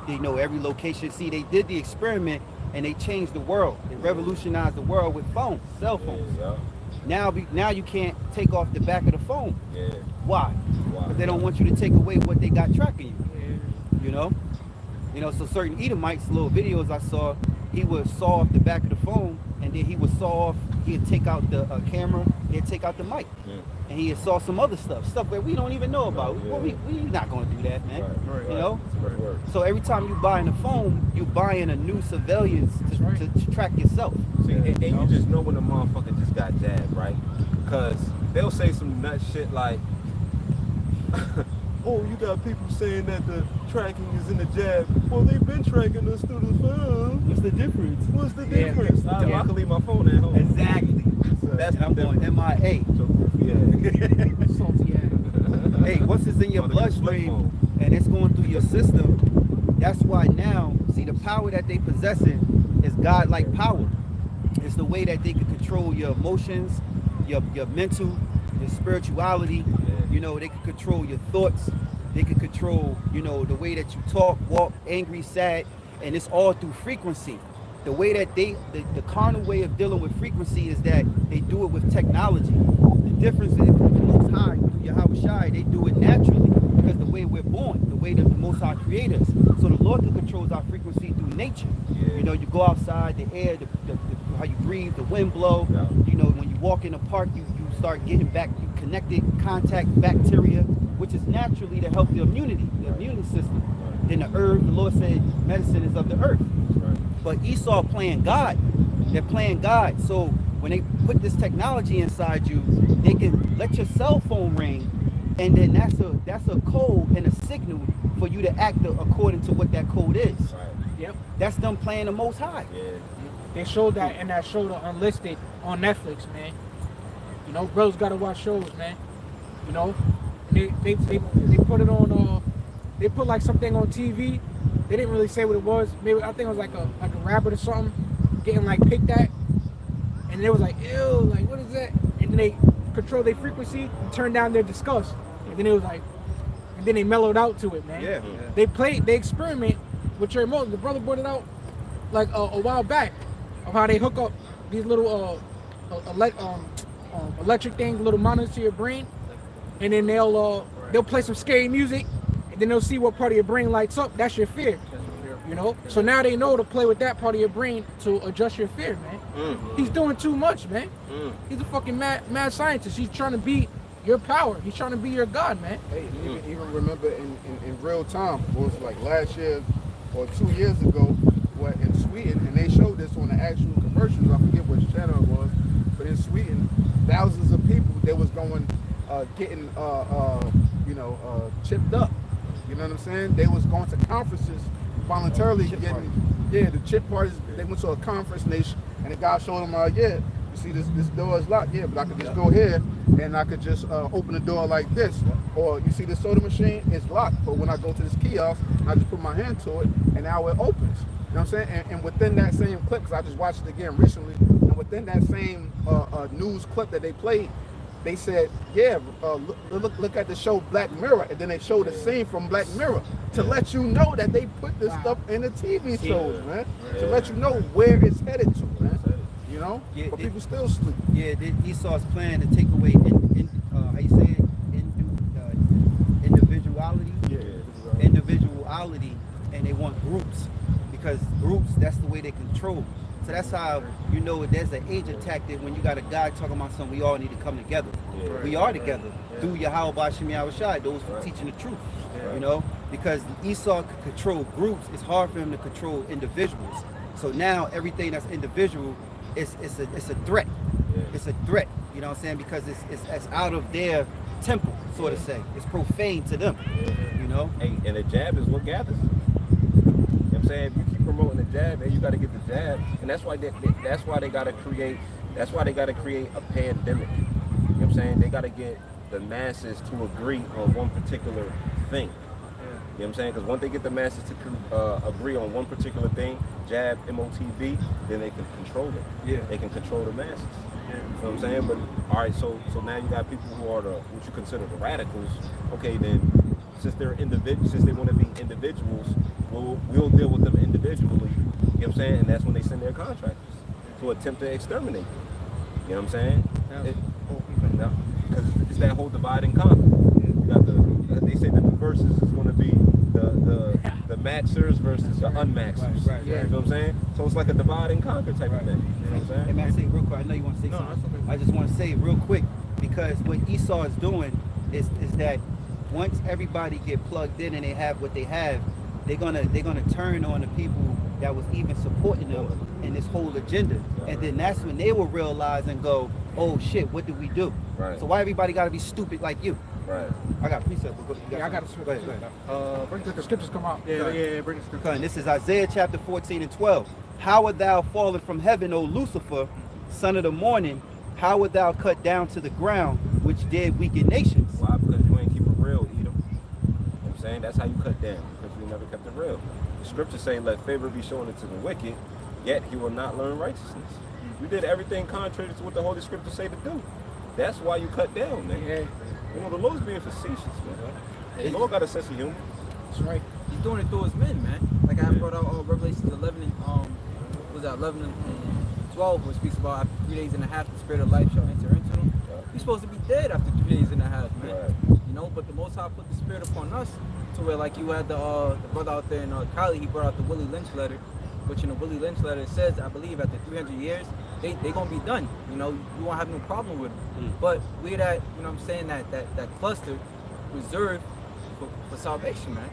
they know every location. See, they did the experiment and they changed the world. They revolutionized the world with phones, cell phones. Yeah. Now you can't take off the back of the phone. Yeah. Why? Because they don't want you to take away what they got tracking you. You know, so certain Edomites, little videos I saw, he would saw off the back of the phone, and then he would saw off, he'd take out the camera, he'd take out the mic. Yeah. And he saw some other stuff that we don't even know about. Yeah. Well, we not going to do that, man. Right. You know? Right. So every time you buying a phone, you buying a new surveillance to track yourself. See, and you just know when the motherfucker just got jabbed, right? Because they'll say some nut shit like, oh, you got people saying that the tracking is in the jab. Well, they've been tracking us through the phone. What's the difference? What's the difference? I can leave my phone at home. Exactly. That's I'm going MIA. So, yeah. Salty ass. Hey, once it's in your Motherfucker, flip bloodstream, phone. and it's going through your system. That's why now, see, the power that they possessing is God-like power. It's the way that they can control your emotions, your mental, your spirituality. You know, they can control your thoughts. They can control, you know, the way that you talk, walk, angry, sad, and it's all through frequency. The way that the carnal way of dealing with frequency is that they do it with technology. The difference is with the Most High, through Yahweh Shai, they do it naturally because the way we're born, the way that the Most High created us. So the Lord can control our frequency through nature. You know, you go outside, the air, how you breathe, the wind blow. You know, when you walk in the park, you start getting back, you connected contact bacteria, which is naturally to help the immune system. Then the herb, the Lord said, medicine is of the earth. But Esau playing God. They're playing God. So when they put this technology inside you, they can let your cell phone ring, and then that's a code and a signal for you to act according to what that code is. Yep. That's them playing the Most High. They showed that in that show, The Unlisted, on Netflix, man. You know, brothers gotta watch shows, man. You know, and they put it on. They put like something on TV. They didn't really say what it was. Maybe I think it was like a rabbit or something getting like picked at, and they was like, ew, like what is that? And then they control their frequency and turn down their disgust. And then it was like, and then they mellowed out to it, man. Yeah. They experiment with your emotions. The brother brought it out like a while back of how they hook up these little electric things, little monitors to your brain, and then they'll play some scary music, and then they'll see what part of your brain lights up. That's your fear. You know? So now they know to play with that part of your brain to adjust your fear, man. He's doing too much, man. He's a fucking mad scientist. He's trying to be your power. He's trying to be your God, man. Hey, even remember in real time, it was like last year or 2 years ago, what in Sweden, and they showed this on the actual commercials. I forget which channel it was, but in Sweden, thousands of people they was going, getting, chipped up. You know what I'm saying? They was going to conferences voluntarily getting, the chip parties. They went to a conference and the guy showed them, you see this door is locked, but I could just go here and I could just open the door like this. Or you see this soda machine, it's locked, but when I go to this kiosk, I just put my hand to it and now it opens. You know what I'm saying? And within that same clip, because I just watched it again recently, and within that same news clip that they played, they said, look at the show Black Mirror, and then they showed a scene from Black Mirror to let you know that they put this stuff in the TV shows, man, to let you know where it's headed to, man. You know, but people still sleep. Yeah, Esau's plan to take away how you say it, individuality. Individuality, and they want groups because groups, that's the way they control. So that's how you know there's an age attack that when you got a guy talking about something, we all need to come together. We are together through Yahweh Bashim Yahweh Shai, those who teaching the truth. You know, because Esau could control groups, it's hard for him to control individuals. So now everything that's individual it's a threat. It's a threat. You know what I'm saying? Because it's out of their temple, so to say. It's profane to them. You know? Hey, and the jab is what gathers. You know what I'm saying? If you keep promoting the jab, and you got to get the jab, and that's why they got to create. That's why they got to create a pandemic. You know what I'm saying? They got to get the masses to agree on one particular thing. You know what I'm saying? Because once they get the masses to agree on one particular thing, jab, MOTB, then they can control it. They can control the masses. You know what I'm saying? But all right, so now you got people who are what you consider the radicals. Okay, then since they're individuals, since they want to be individuals, we'll deal with them individually. You know what I'm saying? And that's when they send their contractors to attempt to exterminate them. You know what I'm saying? Because it's that whole divide and conquer. You got they say that the verses is going to be the matchers versus the unmatchers. Right. You know what I'm saying? So it's like a divide and conquer type of thing. You know what I'm saying? Hey man, I say real quick. I know you want to say something. I just want to say it real quick because what Esau is doing is that once everybody get plugged in and they have what they have, they're gonna turn on the people that was even supporting them in this whole agenda, and then that's when they will realize and go, oh shit, what do we do? Right. So why everybody got to be stupid like you? Right. I got a precept. I got to go ahead. bring the scriptures come out. Bring the scripture. And this is Isaiah chapter 14 and 12. How art thou fallen from heaven, O Lucifer, son of the morning? How art thou cut down to the ground, which did weaken nations? Why? Because you ain't keep it real, Edom. You know what I'm saying? That's how you cut down, because you never kept it real. The scriptures say, let favor be shown unto the wicked, yet he will not learn righteousness. You did everything contrary to what the Holy Scriptures say to do. That's why you cut down, man. Yeah, You know, the Lord's being facetious, man. The Lord got a sense of humor. that's right. He's doing it through his men, man. Like I brought out Revelations 11 and was that 11 and 12, where it speaks about after 3 days and a half, the spirit of life shall enter into them. We're supposed to be dead after 3 days and a half, man. Right. You know, but the Most High put the spirit upon us to where, like you had the brother out there in Cali, he brought out the Willie Lynch letter, which in the Willie Lynch letter it says, I believe, after 300 years, they gonna be done. You know, you won't have no problem with them. But we're that, you know what I'm saying, that cluster reserved for salvation, man.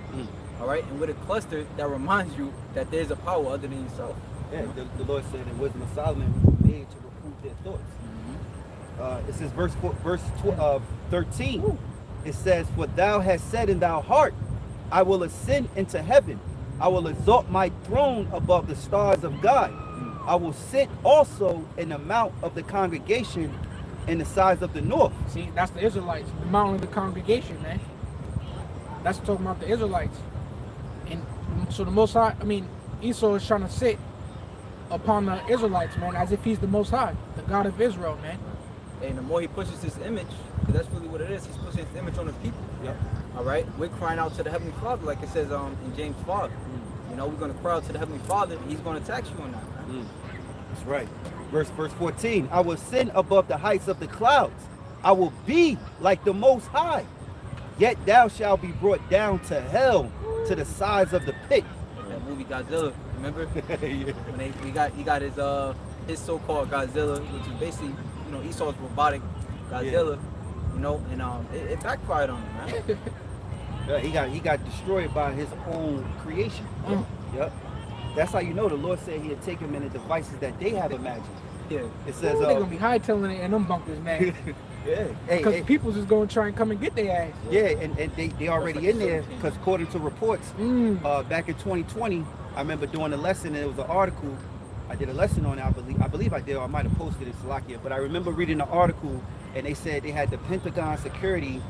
All right, and with a cluster that reminds you that there's a power other than yourself. Yeah, the Lord said in Wisdom of Solomon, we were made to reprove their thoughts. It says verse 13. It says, for thou hast said in thy heart, I will ascend into heaven. I will exalt my throne above the stars of God. I will sit also in the mount of the congregation in the sides of the north. See, that's the Israelites, the mountain of the congregation, man. That's talking about the Israelites. And so the Most High, I mean, Esau is trying to sit upon the Israelites, man, as if he's the Most High, the God of Israel, man. And the more he pushes his image, because that's really what it is, he's pushing his image on the people. Yep. All right, we're crying out to the Heavenly Father, like it says in James 5. You know, we're going to cry out to the Heavenly Father, and he's going to tax you on that, man. That's right. Verse 14. I will ascend above the heights of the clouds. I will be like the Most High. Yet thou shalt be brought down to hell, to the sides of the pit. That movie Godzilla, remember? Yeah. When he got his so-called Godzilla, which is basically, you know, Esau's robotic Godzilla, you know, and it backfired on him, man. Yeah, he got destroyed by his own creation. Yep. That's how you know the Lord said he'd take him in the devices that they have imagined. Yeah. It says, They're gonna be hightailing it in them bunkers, man. yeah, Because people's just gonna try and come and get their ass. yeah, and they already in there, because according to reports, back in 2020, I remember doing a lesson, and it was an article. I did a lesson on it, I believe I did, or I might have posted it, Salakia, but I remember reading the article, and they said they had the Pentagon security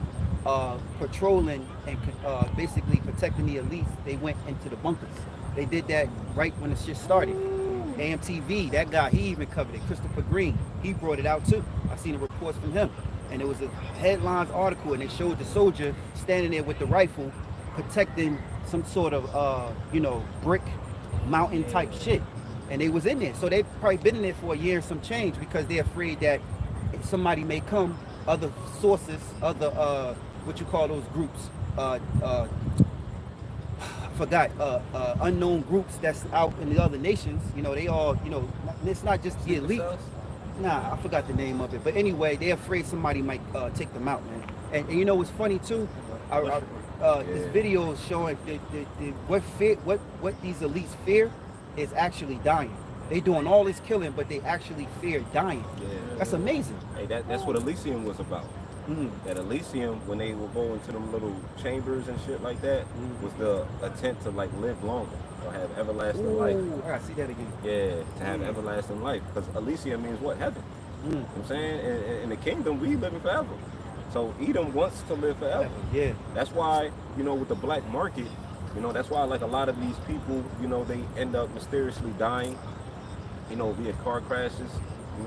patrolling and basically protecting the elites. They went into the bunkers. They did that right when the shit started. AMTV, that guy, he even covered it. Christopher Green, he brought it out too. I seen the reports from him. And it was a headlines article, and they showed the soldier standing there with the rifle protecting some sort of, brick mountain type shit. And they was in there. So they've probably been in there for a year and some change, because they're afraid that somebody may come, other sources, other, what you call those groups, unknown groups that's out in the other nations, they all, it's not just the elite. Nah, I forgot the name of it. But anyway, they're afraid somebody might take them out, man. And you know what's funny too? This video is showing what these elites fear is actually dying. They doing all this killing, but they actually fear dying. Yeah. That's amazing. Hey, that's what Elysium was about. That Elysium, when they would go into them little chambers and shit like that, was the attempt to like live longer or have everlasting life. I gotta see that again. Yeah, to have everlasting life. Because Elysium means what? Heaven. You know what I'm saying? In the kingdom, we live forever. So Edom wants to live forever. Yeah. That's why, with the black market, that's why like a lot of these people, they end up mysteriously dying, via car crashes,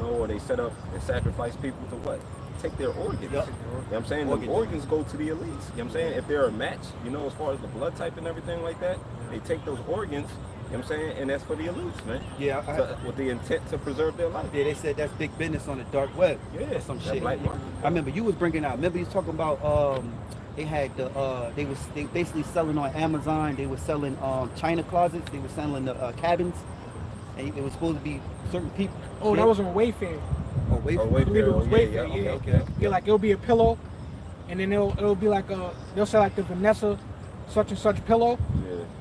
or they set up and sacrifice people to what? Take their organs. Yep. You know what I'm saying? The organs go to the elites. You know what I'm saying? If they're a match, as far as the blood type and everything like that, they take those organs, you know what I'm saying? And that's for the elites, man. Yeah. So, with the intent to preserve their life. Yeah, they said that's big business on the dark web. Yeah, some that shit. black market. I remember you was bringing out. Remember you was talking about they had they basically selling on Amazon. They were selling China closets. They were selling the cabins, and it was supposed to be certain people. Oh, that was on Wayfair. Oh, Wayfair. I believe it was Wayfair. Yeah. Okay. Yeah, like it'll be a pillow, and then it'll be like they'll say like the Vanessa such and such pillow,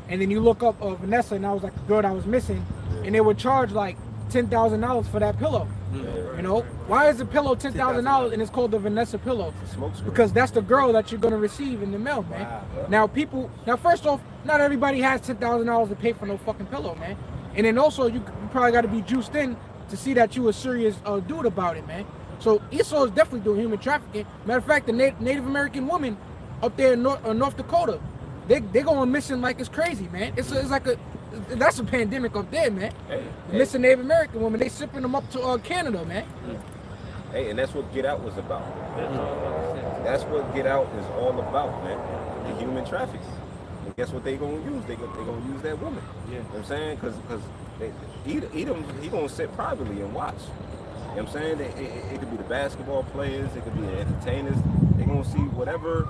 and then you look up Vanessa, and I was like the girl that was missing, and they would charge like $10,000 for that pillow. Why is the pillow $10,000 and it's called the Vanessa pillow? Because that's the girl that you're gonna receive in the mail, man. Wow. Now first off, not everybody has $10,000 to pay for no fucking pillow, man. And then also you probably got to be juiced in to see that you a serious dude about it, man. So Esau is definitely doing human trafficking. Matter of fact, the Native American woman up there in North Dakota, they going missing like it's crazy, man. It's like that's a pandemic up there, man. Hey, The missing Native American women, they shipping them up to Canada, man. hey, and that's what Get Out was about. That's what Get Out is all about, man. The human trafficking. And guess what they gonna use? They gonna use that woman. Yeah. You know what I'm saying? Because Edom, he gonna sit privately and watch. You know what I'm saying? It could be the basketball players, it could be the entertainers. They're gonna see whatever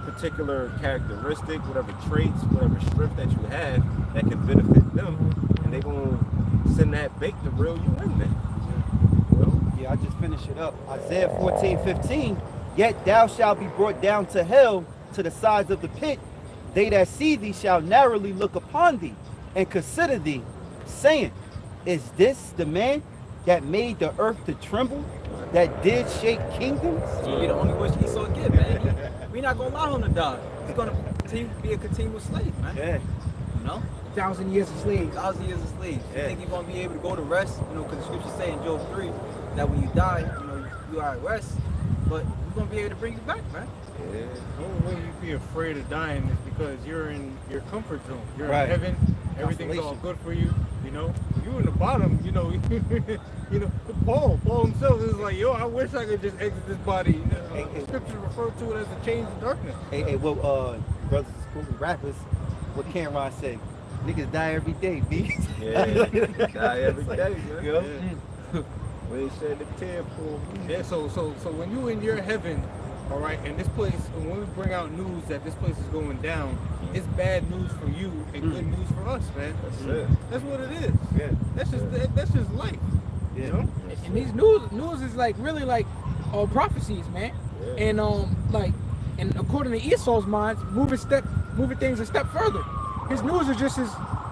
particular characteristic, whatever traits, whatever strength that you have that can benefit them, and they're gonna send that bait to reel you in, man. Yeah, I just finished it up. Isaiah 14:15. Yet thou shalt be brought down to hell, to the sides of the pit. They that see thee shall narrowly look upon thee and consider thee, saying, is this the man that made the earth to tremble, that did shake kingdoms? So be the only wish Esau get, man. We not gonna allow him to die. He's gonna be a continuous slave, man. Yeah. You know? 1,000 years of slaves. 1,000 years of slaves. You Yeah. think you're gonna be able to go to rest? You know, because the scriptures say in Job 3 that when you die, you know, you are at rest, but we're gonna be able to bring you back, man. The only way you be afraid of dying is because you're in your comfort zone. You're Right. in heaven. Everything's all Consolation. good for you. You know, you in the bottom. You know, you know. Paul himself is like, yo, I wish I could just exit this body. Hey. Scripture refer to it as a change of darkness. Hey, well, brothers and school rappers, what Cameron say? Niggas die every day, B. Yeah, die every day, man. You know? Yeah. We ain't shed a tear for them. Yeah. So when you in your heaven, all right, and this place, and when we bring out news that this place is going down, it's bad news for you and good news for us, man. That's it. That's what it is. Yeah. That's just life. Yeah. You know? And these news is like really like prophecies, man. Yeah. And and according to Esau's minds, moving things a step further. His news is just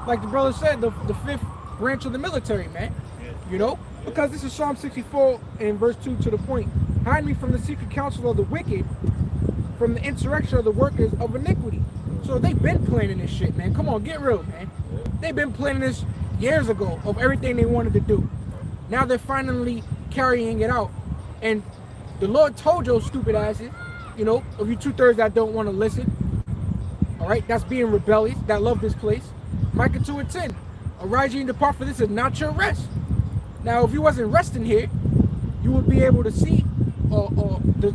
like the brother said, the fifth branch of the military, man. Yeah. You know? Because this is Psalm 64 and verse 2 to the point. Hide me from the secret counsel of the wicked, from the insurrection of the workers of iniquity. So they've been planning this shit, man. Come on, get real, man. They've been planning this years ago of everything they wanted to do. Now they're finally carrying it out. And the Lord told your stupid asses, you know, of you 2/3 that don't want to listen, all right, that's being rebellious, that love this place. Micah 2:10, arise ye and depart, for this is not your rest. Now, if you wasn't resting here, you would be able to see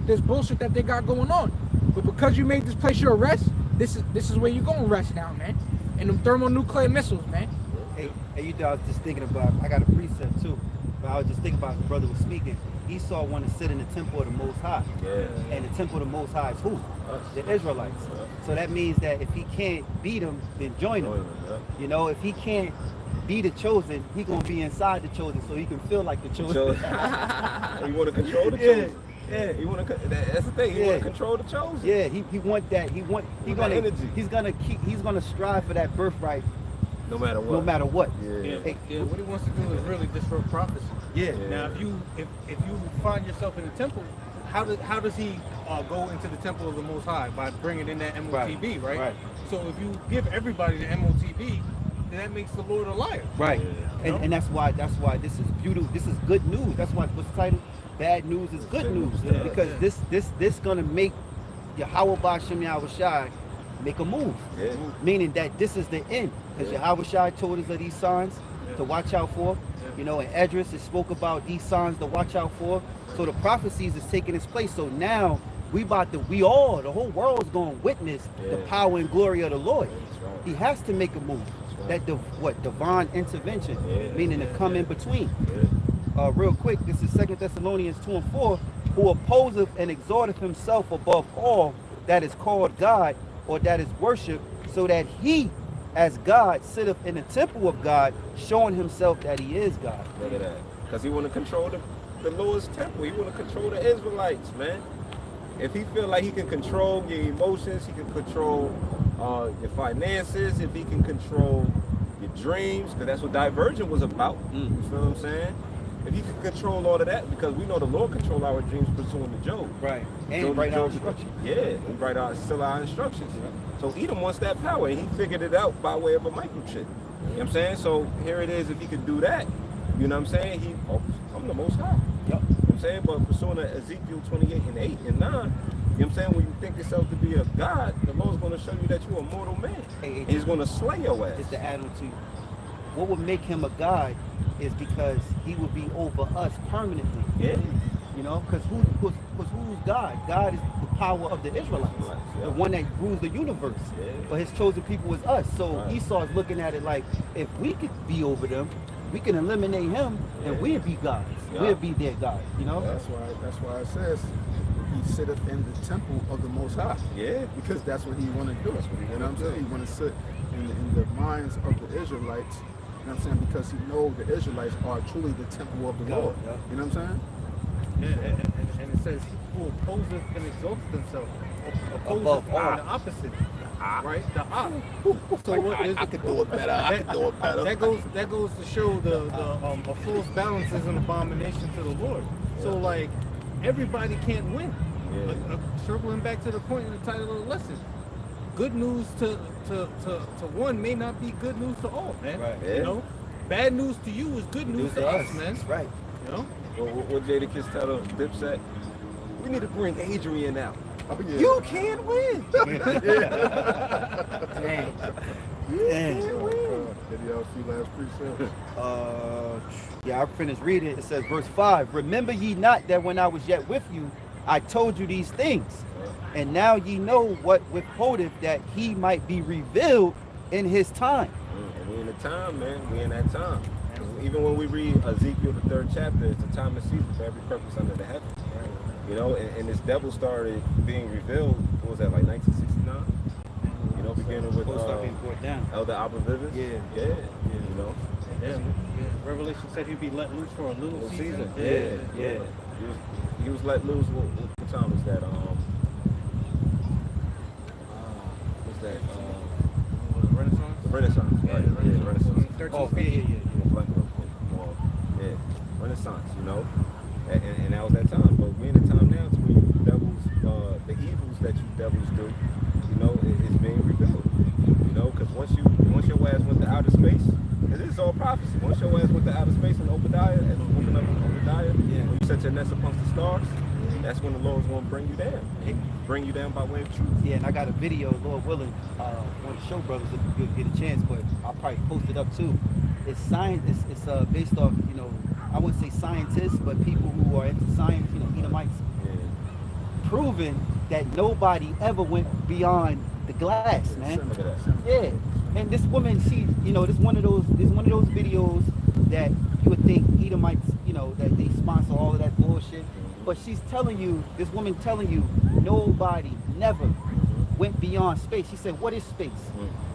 this bullshit that they got going on. But because you made this place your rest, this is where you're gonna rest now, man. And them thermonuclear missiles, man. Hey, you know, I was just thinking about, I got a precept too, but I was just thinking about the brother was speaking. Esau wanted to sit in the temple of the Most High. Yeah. And the temple of the Most High is who? The Israelites. So that means that if he can't beat them, then join them. You know, if he can't be the chosen, he gonna be inside the chosen, so he can feel like the chosen. You want to control the chosen. Yeah, he want to. That's the thing. He want to control the chosen. Yeah, he want that. He's gonna strive for that birthright, No matter what. no matter what. Yeah. Yeah, what he wants to do is really disrupt prophecy. Yeah. Now, if you find yourself in the temple, how does he go into the temple of the Most High? By bringing in that MOTB, right? Right. So if you give everybody the MOTB, then that makes the Lord a liar. Right. Yeah. And that's why this is beautiful. This is good news. That's why what's the title? Bad news is good news. Yeah. Because this gonna make Yahweh Bashem Yahushai make a move. Yeah. Meaning that this is the end. Because Yahushai told us of these signs to watch out for. You know, in Edris it spoke about these signs to watch out for. So the prophecies is taking its place. So now the whole world's gonna witness the power and glory of the Lord. He has to make a move. That divine intervention, meaning to come in between. Real quick, this is 2 Thessalonians 2:4, who opposeth and exhorteth himself above all that is called God or that is worshipped, so that he as God sitteth in the temple of God, showing himself that he is God. Look at that. Because he want to control the Lord's temple. He want to control the Israelites, man. If he feel like he can control your emotions, he can control your finances, if he can control your dreams, because that's what Divergent was about. You feel what I'm saying? If he can control all of that, because we know the Lord control our dreams pursuant to Job. Right. And write our instructions. Yeah, he write out still our instructions. So Edom wants that power, and he figured it out by way of a microchip. You know what I'm saying? So here it is, if he could do that, you know what I'm saying? I'm the Most High. Yep. You know what I'm saying? But pursuant to Ezekiel 28 and 8 and 9, what I'm saying? When you think yourself to be a God, the Lord's going to show you that you're a mortal man. Hey, He's going to slay your ass. Just to add on to you, what would make him a God is because he would be over us permanently. Yeah. You know, because who's God? God is the power of the Israelites, Yeah. the one that rules the universe. Yeah. But his chosen people is us. So Right. Esau is looking at it like, if we could be over them, we can eliminate him, and Yeah. we'd be gods. Yeah. We'd be their God. You know? That's why it says he sitteth in the temple of the Most High. Yeah. Because that's what he want to do. That's what he You know wanna what I'm saying? do. He want to sit in the minds of the Israelites. You know what I'm saying? Because he know the Israelites are truly the temple of the Yeah, Lord. yeah. You know what I'm saying? Yeah, and it says he who opposes and exalts himself opposes Above all. the opposite, right? The op. So what is I could do it better. I could do it better. that goes to show the a false balance is an abomination to the Lord. So like everybody can't win. Yeah. Circling back to the point in the title of the lesson, good news to one may not be good news to all, man. Right. Yeah. You know, bad news to you is good news to us, man. That's right. You know. What Jada Kiss tell them, Dipset? We need to bring Adrian out. Oh, yeah. You can't win. Dang. Did y'all see last precept? Yeah, I finished reading it. It says, verse 5, remember ye not that when I was yet with you, I told you these things, and now ye know what withholdeth, that he might be revealed in his time. And we in the time, man. We in that time. Even when we read Ezekiel, the 3rd chapter, it's a time and season for every purpose under the heaven. You know, and this devil started being revealed, what was that, like 1969? You know, beginning with Being brought down. Elder Abba Vivas. Yeah. You know. Yeah. Revelation said he'd be let loose for a little Little season. Yeah. He was let loose. What time was that? What's that? Renaissance. The Renaissance. Right. Yeah, Renaissance. Oh, yeah. Renaissance, you know, and that was that time. But we're in a time now to where you devils, the evils that you devils do, you know, it's being revealed. You know, because once your ass went to outer space, it is all prophecy. Once your ass went to outer space in Obadiah, and opened up Obadiah, when you set your nest amongst the stars, that's when the Lord's going to bring you down. Bring you down by way of truth. Yeah, and I got a video, Lord willing, want to show brothers if you get a chance, but I'll probably post it up too. It's science. It's based off, you know, I wouldn't say scientists, but people who are into science, you know, Edomites, proving that nobody ever went beyond the glass, man. Look at that. Yeah, and this woman, she, you know, this one of those videos that you would think Edomites, you know, that they sponsor all of that bullshit. But she's telling you, this woman telling you, nobody never went beyond space. She said, what is space?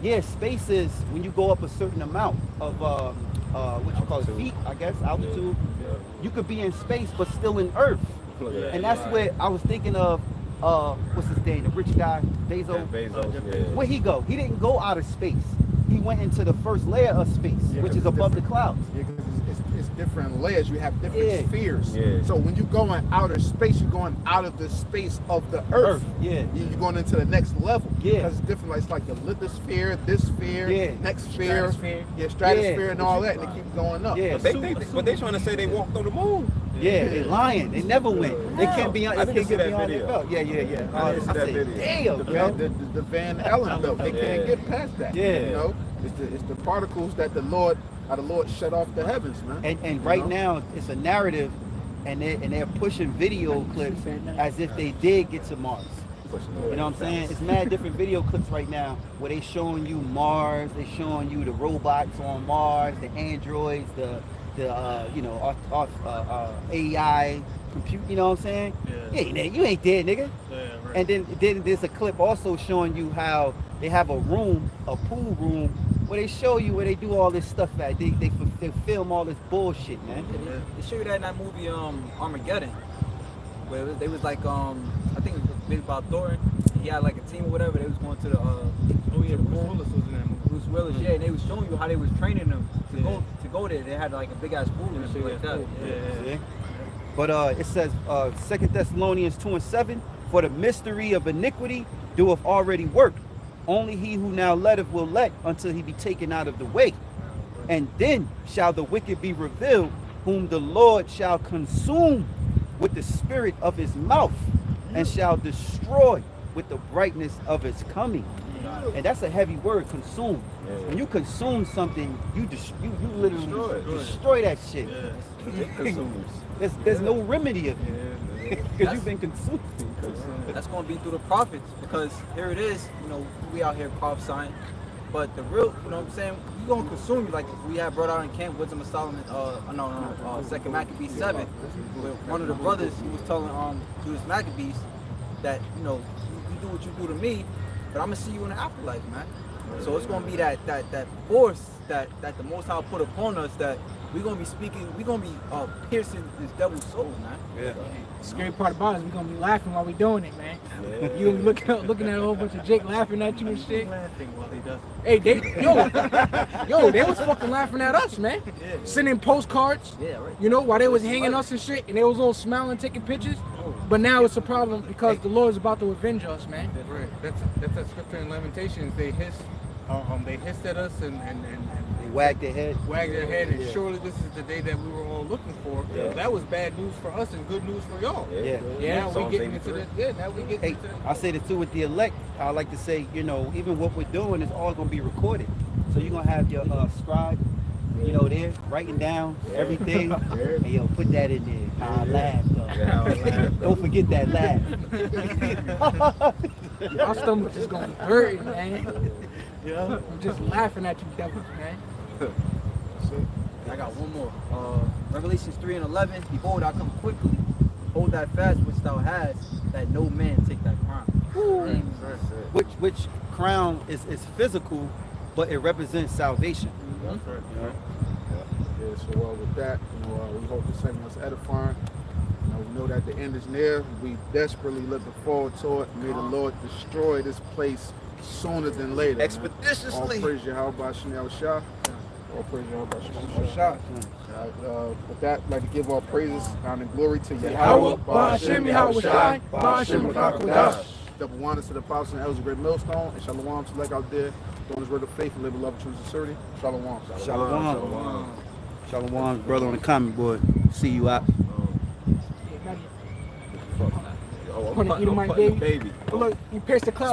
Yeah, space is when you go up a certain amount of what you call it, feet, I guess, altitude. You could be in space but still in Earth. And that's where I was thinking of what's his name, the rich guy, Bezos. Bezos, Where'd he go? He didn't go out of space. He went into the first layer of space, which is above the clouds. Yeah, because it's different layers. You have different Yeah. spheres. Yeah. So when you go in outer space, you're going out of the space of the Earth. Yeah. You're going into the next level. Yeah. Because it's different. Like, it's like the lithosphere, this sphere, Yeah. next sphere, Stratosphere. stratosphere, Yeah. and all that, and it keeps going up. Yeah. But they trying to say they walked on the moon. Yeah, they lying. They never went. They can't be. I They didn't can't see get that beyond video. their belt. Yeah. I didn't see I that said, video. damn, The, yo. the Van Allen belt. They can't get past that. Yeah. You know, it's the particles that the Lord shut off the heavens, man. And right now it's a narrative, and they're pushing video clips as if they did get to Mars. You know what I'm saying? It's mad different video clips right now where they showing you Mars, they showing you the robots on Mars, the androids, the you know, AI compute. You know what I'm saying? Yeah. You ain't dead, nigga. Yeah, right. And then there's a clip also showing you how they have a pool room, where they show you where they do all this stuff at. They film all this bullshit, man. They show you that in that movie Armageddon, where they was like I think it was maybe about Thor. He had like a team or whatever. They was going to the Oh yeah, Bruce Willis was in that movie. Bruce Willis, yeah, and they was showing you how they was training them to go there. They had like a big ass pool and shit like that. Yeah. But it says 2 Thessalonians 2:7, for the mystery of iniquity doeth already work. Only he who now letteth will let until he be taken out of the way. And then shall the wicked be revealed, whom the Lord shall consume with the spirit of his mouth, and shall destroy with the brightness of its coming. And that's a heavy word, consume. When you consume something, you literally destroy that shit. There's no remedy of it because you've been consumed. That's going to be through the prophets, because here it is, you know, we out here prophesying, but the real, you know what I'm saying, we going to consume you, like we had brought out in camp, Wisdom of Solomon, Second Maccabees 7, where one of the brothers, he was telling Judas Maccabees that, you know, you do what you do to me, but I'm going to see you in the afterlife, man. So it's going to be that force that the Most High put upon us, that we're going to be speaking, we're going to be piercing this devil's soul, man. Yeah. The scary part about it is we're gonna be laughing while we doing it, man. You gonna be looking at a whole bunch of Jake laughing at you and shit. Laughing while they does. Hey, they was fucking laughing at us, man. Sending postcards, you know, while they was hanging us and shit, and they was all smiling, taking pictures. But now it's a problem because the Lord is about to avenge us, man. Right. That's a scripture in Lamentations. They hissed at us and They wag their head. wagged their head, and surely this is the day that we were all looking for. Yeah. That was bad news for us and good news for y'all. Yeah. Now we Psalms getting into 83. this. Yeah, now we getting Hey, into I say this too with the elect. I like to say, you know, even what we're doing is all gonna be recorded. So you're gonna have your scribe, you know, there writing down everything, and yo, put that in there. How I laugh, though. Don't forget that laugh. My stomach is gonna be hurting, man. I'm just laughing at you, devils, man. I got one more. Revelations 3:11. Behold, I come quickly. Hold that fast which thou hast, that no man take that crown. Which crown is physical, but it represents salvation. That's right. Yeah, so with that, you know, we hope this segment was edifying. You know, we know that the end is near. We desperately looking forward to it. May the Lord destroy this place sooner than later. man. Expeditiously. All praise Yahweh Shem Shah. All praise Yahweh Shem Shah. With that, I'd like to give all praises, honor, and glory to Yahweh. Ba'ashem Yahweh Shai, Ba'ashem B'Kakodash. Double wonders to the apostles and elders of Great Millstone, and shalom to like out there, doing this word of faith and live in love, truth, and sincerity. Shalom. Shalom. Shalom, brother on the comment board. See you out. Oh, Wanna eat my baby? Look, you pierced the cloud.